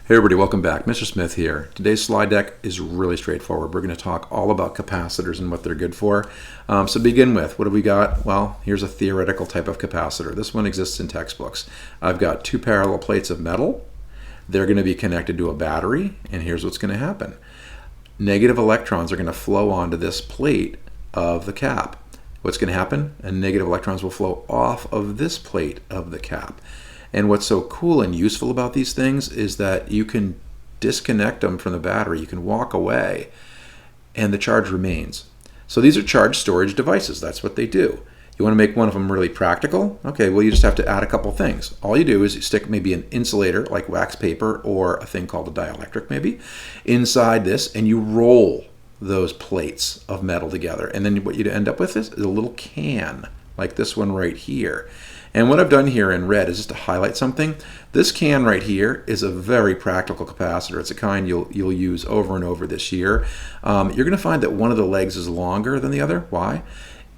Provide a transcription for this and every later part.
Hey everybody, welcome back. Mr. Smith here. Today's slide deck is really straightforward. We're going to talk all about capacitors and what they're good for. So to begin with, what have we got? Well, here's a theoretical type of capacitor. This one exists in textbooks. I've got two parallel plates of metal. They're going to be connected to a battery, and here's what's going to happen. Negative electrons are going to flow onto this plate of the cap. What's going to happen? And negative electrons will flow off of this plate of the cap. And what's so cool and useful about these things is that you can disconnect them from the battery. You can walk away and the charge remains. So these are charge storage devices. That's what they do. You want to make one of them really practical? Okay, well you just have to add a couple things. All you do is you stick maybe an insulator like wax paper or a thing called a dielectric maybe inside this, and you roll those plates of metal together. And then what you end up with is a little can like this one right here. And what I've done here in red is just to highlight something. This can right here is a very practical capacitor. It's a kind you'll use over and over this year. You're going to find that one of the legs is longer than the other. Why?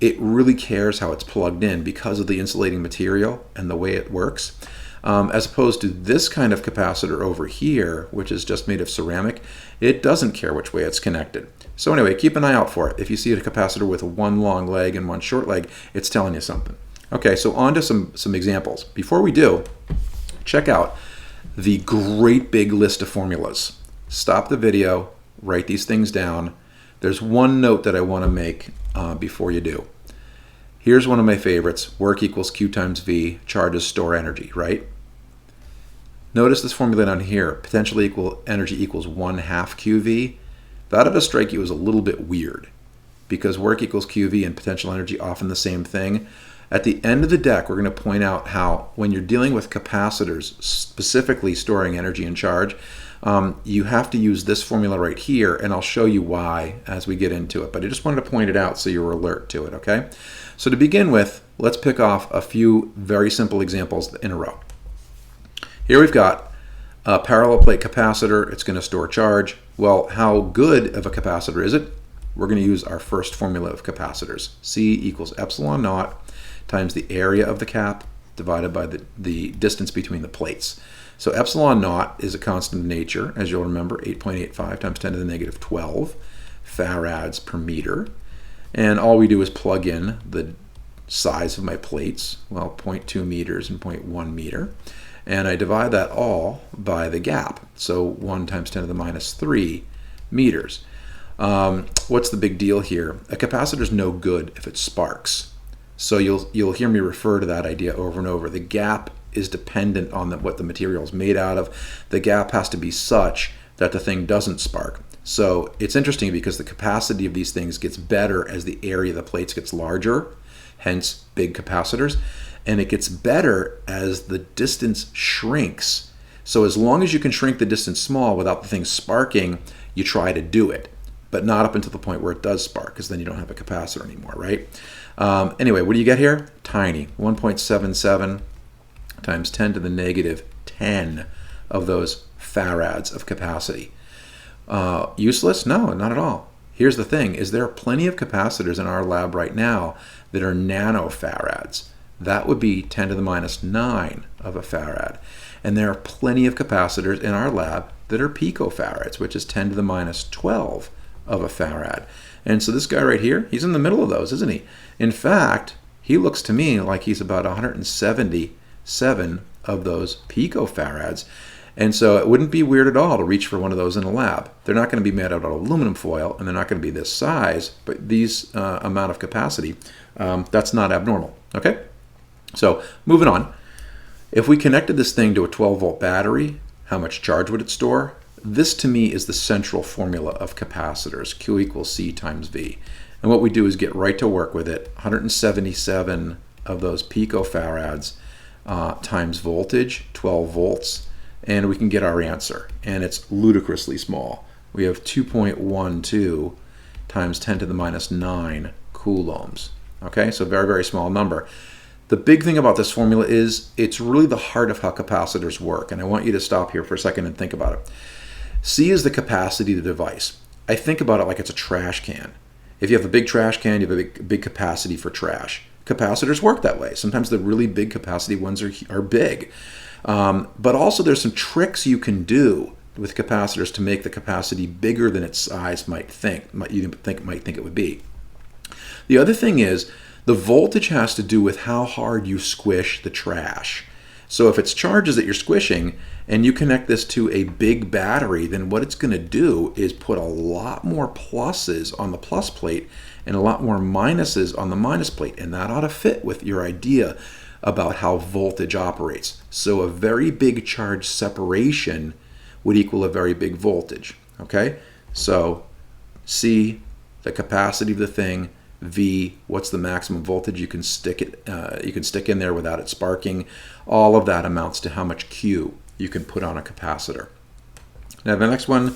It really cares how it's plugged in because of the insulating material and the way it works. As opposed to this kind of capacitor over here, which is just made of ceramic, it doesn't care which way it's connected. So anyway, keep an eye out for it. If you see a capacitor with one long leg and one short leg, it's telling you something. Okay, so on to some examples. Before we do, check out the great big list of formulas. Stop the video, write these things down. There's one note that I want to make before you do. Here's one of my favorites. Work equals Q times V, charges store energy, right? Notice this formula down here, potential energy equals 1/2 QV. That ought to strike you as a little bit weird because work equals QV and potential energy often the same thing. At the end of the deck, we're going to point out how when you're dealing with capacitors, specifically storing energy and charge, you have to use this formula right here, and I'll show you why as we get into it. But I just wanted to point it out so you're alert to it, okay? So to begin with, let's pick off a few very simple examples in a row. Here we've got a parallel plate capacitor. It's going to store charge. Well, how good of a capacitor is it? We're going to use our first formula of capacitors. C equals epsilon naught times the area of the cap divided by the distance between the plates. So epsilon naught is a constant of nature, as you'll remember, 8.85 times 10 to the negative 12 farads per meter. And all we do is plug in the size of my plates, well, 0.2 meters and 0.1 meter. And I divide that all by the gap. So 1 times 10 to the minus 3 meters. What's the big deal here? A capacitor is no good if it sparks. So you'll hear me refer to that idea over and over. The gap is dependent on what the material is made out of. The gap has to be such that the thing doesn't spark. So it's interesting because the capacity of these things gets better as the area of the plates gets larger, hence big capacitors, and it gets better as the distance shrinks. So as long as you can shrink the distance small without the thing sparking, you try to do it, but not up until the point where it does spark, because then you don't have a capacitor anymore, right? Anyway, what do you get here? Tiny, 1.77 times 10 to the negative 10 of those farads of capacity. Useless? No, not at all. Here's the thing, is there are plenty of capacitors in our lab right now that are nanofarads. That would be 10 to the minus 9 of a farad. And there are plenty of capacitors in our lab that are picofarads, which is 10 to the minus 12 of a farad. And so this guy right here, he's in the middle of those, isn't he? In fact, he looks to me like he's about 177 of those picofarads. And so it wouldn't be weird at all to reach for one of those in a lab. They're not going to be made out of aluminum foil, and they're not going to be this size, but these amount of capacity, that's not abnormal. Okay? So moving on. If we connected this thing to a 12-volt battery, how much charge would it store? This to me is the central formula of capacitors, Q equals C times V. And what we do is get right to work with it. 177 of those picofarads times voltage, 12 volts, and we can get our answer. And it's ludicrously small. We have 2.12 times 10 to the minus 9 coulombs. Okay, so very, very small number. The big thing about this formula is it's really the heart of how capacitors work. And I want you to stop here for a second and think about it. C is the capacity of the device. I think about it like it's a trash can. If you have a big trash can, you have a big capacity for trash. Capacitors work that way. Sometimes the really big capacity ones are big. But also there's some tricks you can do with capacitors to make the capacity bigger than its size might think it would be. The other thing is the voltage has to do with how hard you squish the trash. So if it's charges that you're squishing and you connect this to a big battery, then what it's going to do is put a lot more pluses on the plus plate and a lot more minuses on the minus plate, and that ought to fit with your idea about how voltage operates. So a very big charge separation would equal a very big voltage. Okay, so C, the capacity of the thing. V, what's the maximum voltage you can stick in there without it sparking. All of that amounts to how much Q you can put on a capacitor. Now the next one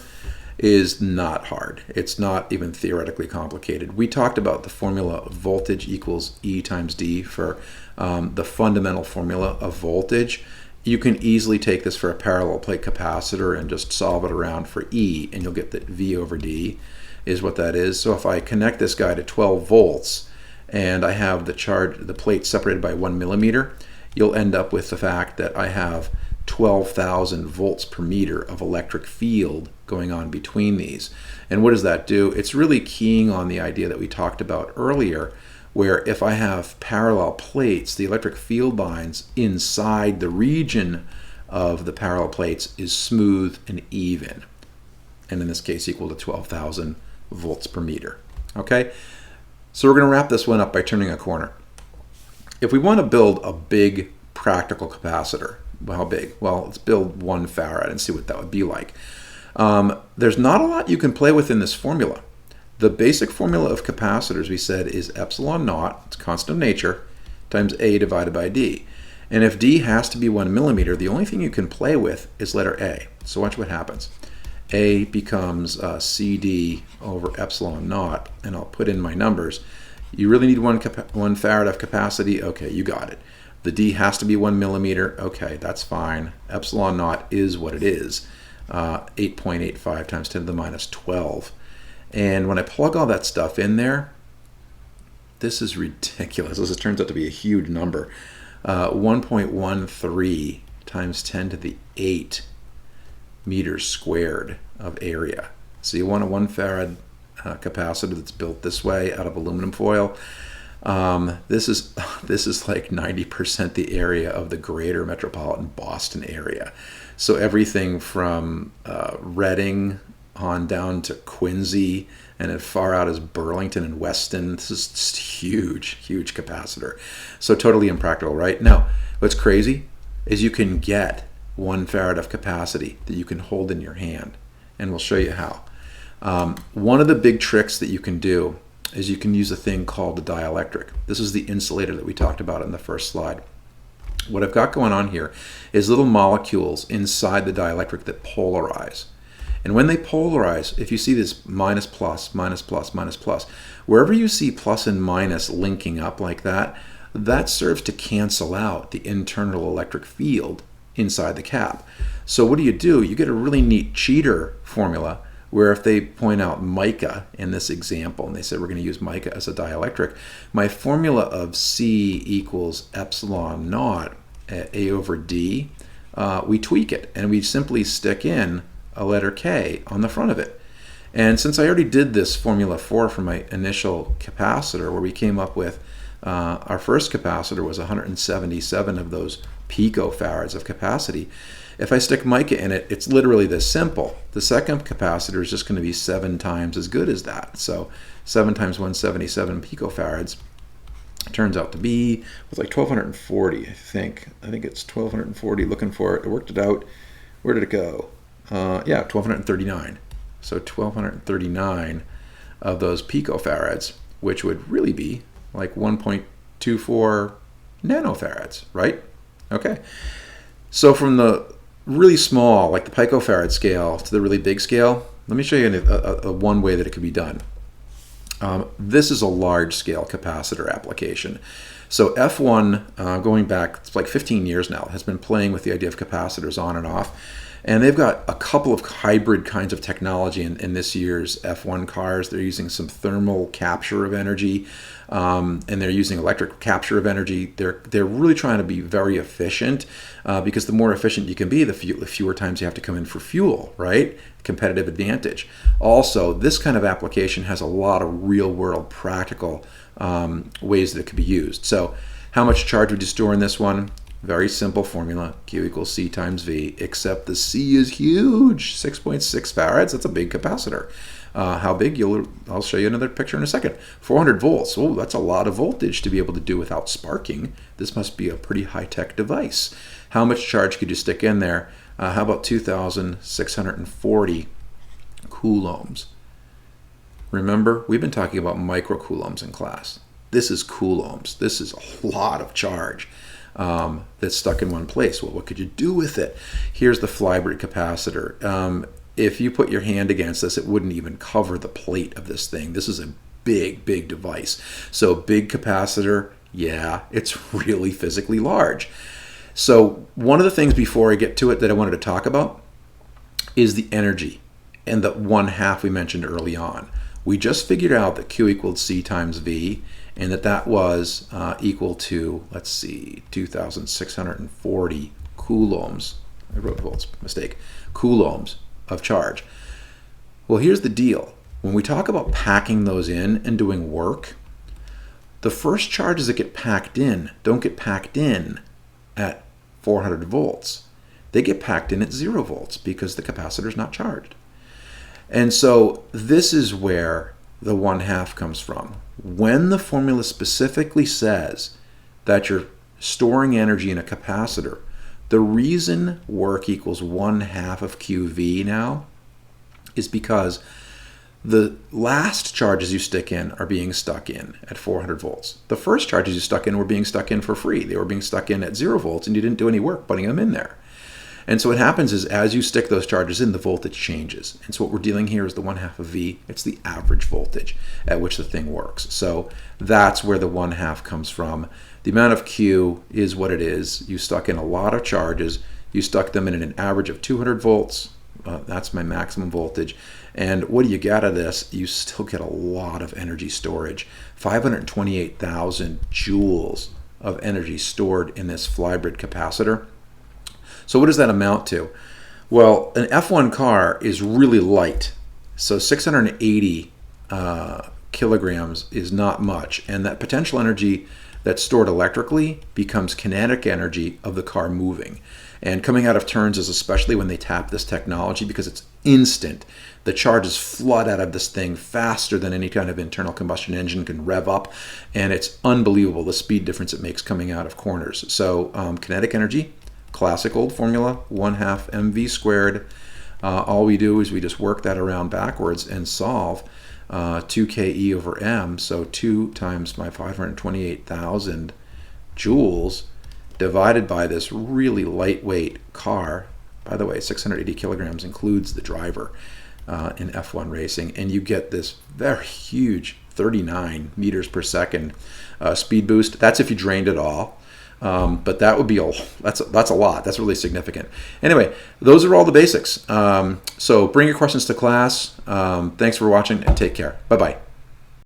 is not hard. It's not even theoretically complicated. We talked about the formula of voltage equals E times D for the fundamental formula of voltage. You can easily take this for a parallel plate capacitor and just solve it around for E, and you'll get that V over D is what that is. So if I connect this guy to 12 volts and I have the plate separated by 1 millimeter, you'll end up with the fact that I have 12,000 volts per meter of electric field going on between these. And what does that do? It's really keying on the idea that we talked about earlier, where if I have parallel plates, the electric field lines inside the region of the parallel plates is smooth and even, and in this case equal to 12,000 volts per meter. Okay, so we're going to wrap this one up by turning a corner. If we want to build a big practical capacitor, well, how big? Well, let's build 1 farad and see what that would be like. There's not a lot you can play with in this formula. The basic formula of capacitors, we said, is epsilon naught, it's constant of nature, times A divided by D. And if D has to be 1 millimeter, the only thing you can play with is letter A. So watch what happens. A becomes CD over epsilon naught, and I'll put in my numbers. You really need 1 farad of capacity? Okay, you got it. The D has to be 1 millimeter. Okay, that's fine. Epsilon naught is what it is. 8.85 times 10 to the minus 12. And when I plug all that stuff in there, this is ridiculous. This turns out to be a huge number. 1.13 times 10 to the 8 meters squared of area. So you want a 1 farad capacitor that's built this way out of aluminum foil. This is like 90% the area of the greater metropolitan Boston area. So everything from Reading on down to Quincy and as far out as Burlington and Weston. This is just huge capacitor. So totally impractical, right? Now, what's crazy is you can get 1 farad of capacity that you can hold in your hand, and we'll show you how. One of the big tricks that you can do is you can use a thing called the dielectric. This is the insulator that we talked about in the first slide. What I've got going on here is little molecules inside the dielectric that polarize. And when they polarize, if you see this minus plus, minus plus, minus plus, wherever you see plus and minus linking up like that, that serves to cancel out the internal electric field inside the cap. So what do? You get a really neat cheater formula where if they point out mica in this example, and they said we're going to use mica as a dielectric, my formula of C equals epsilon naught A over D, we tweak it and we simply stick in a letter K on the front of it. And since I already did this formula for my initial capacitor, where we came up with our first capacitor was 177 of those picofarads of capacity. If I stick mica in it, it's literally this simple. The second capacitor is just going to be 7 times as good as that. So 7 times 177 picofarads turns out to be, it's like 1240, I think. I think it's 1240, looking for it. I worked it out. Where did it go? Yeah, 1239. So 1239 of those picofarads, which would really be like 1.24 nanofarads, right? Okay. So from the really small, like the picofarad scale, to the really big scale, let me show you one way that it could be done. This is a large scale capacitor application. So F1, going back, it's like 15 years now, has been playing with the idea of capacitors on and off. And they've got a couple of hybrid kinds of technology in this year's F1 cars. They're using some thermal capture of energy, and they're using electric capture of energy. They're really trying to be very efficient, because the more efficient you can be, the fewer times you have to come in for fuel, right? Competitive advantage. Also, this kind of application has a lot of real-world practical ways that it could be used. So how much charge would you store in this one? Very simple formula, Q equals C times V, except the C is huge, 6.6 farads. That's a big capacitor. How big? I'll show you another picture in a second. 400 volts. Oh, that's a lot of voltage to be able to do without sparking. This must be a pretty high-tech device. How much charge could you stick in there? How about 2,640 coulombs? Remember, we've been talking about microcoulombs in class. This is coulombs. This is a lot of charge that's stuck in one place. Well, what could you do with it? Here's the Flybridge capacitor. If you put your hand against this, it wouldn't even cover the plate of this thing. This is a big, big device. So big capacitor, yeah, it's really physically large. So one of the things before I get to it that I wanted to talk about is the energy and the 1/2 we mentioned early on. We just figured out that Q equaled C times V, and that was equal to, let's see, 2,640 coulombs. I wrote volts, mistake. Coulombs of charge. Well, here's the deal. When we talk about packing those in and doing work, the first charges that get packed in don't get packed in at 400 volts. They get packed in at 0 volts because the capacitor is not charged. And so this is where the 1/2 comes from. When the formula specifically says that you're storing energy in a capacitor, the reason work equals 1/2 of QV now is because the last charges you stick in are being stuck in at 400 volts. The first charges you stuck in were being stuck in for free. They were being stuck in at 0 volts, and you didn't do any work putting them in there. And so what happens is as you stick those charges in, the voltage changes. And so what we're dealing here is the 1/2 of V. It's the average voltage at which the thing works. So that's where the 1/2 comes from. The amount of Q is what it is. You stuck in a lot of charges. You stuck them in an average of 200 volts. That's my maximum voltage. And what do you get out of this? You still get a lot of energy storage. 528,000 joules of energy stored in this Flybridge capacitor. So what does that amount to? Well, an F1 car is really light. So 680 kilograms is not much. And that potential energy that's stored electrically becomes kinetic energy of the car moving. And coming out of turns is especially when they tap this technology because it's instant. The charges flood out of this thing faster than any kind of internal combustion engine can rev up. And it's unbelievable the speed difference it makes coming out of corners. So kinetic energy, classic old formula, 1/2 mv squared. All we do is we just work that around backwards and solve 2ke over m. So 2 times my 528,000 joules divided by this really lightweight car. By the way, 680 kilograms includes the driver in F1 racing, and you get this very huge 39 meters per second speed boost. That's if you drained it all. But that would be that's a lot. That's really significant. Anyway, those are all the basics. So bring your questions to class. Thanks for watching and take care. Bye-bye.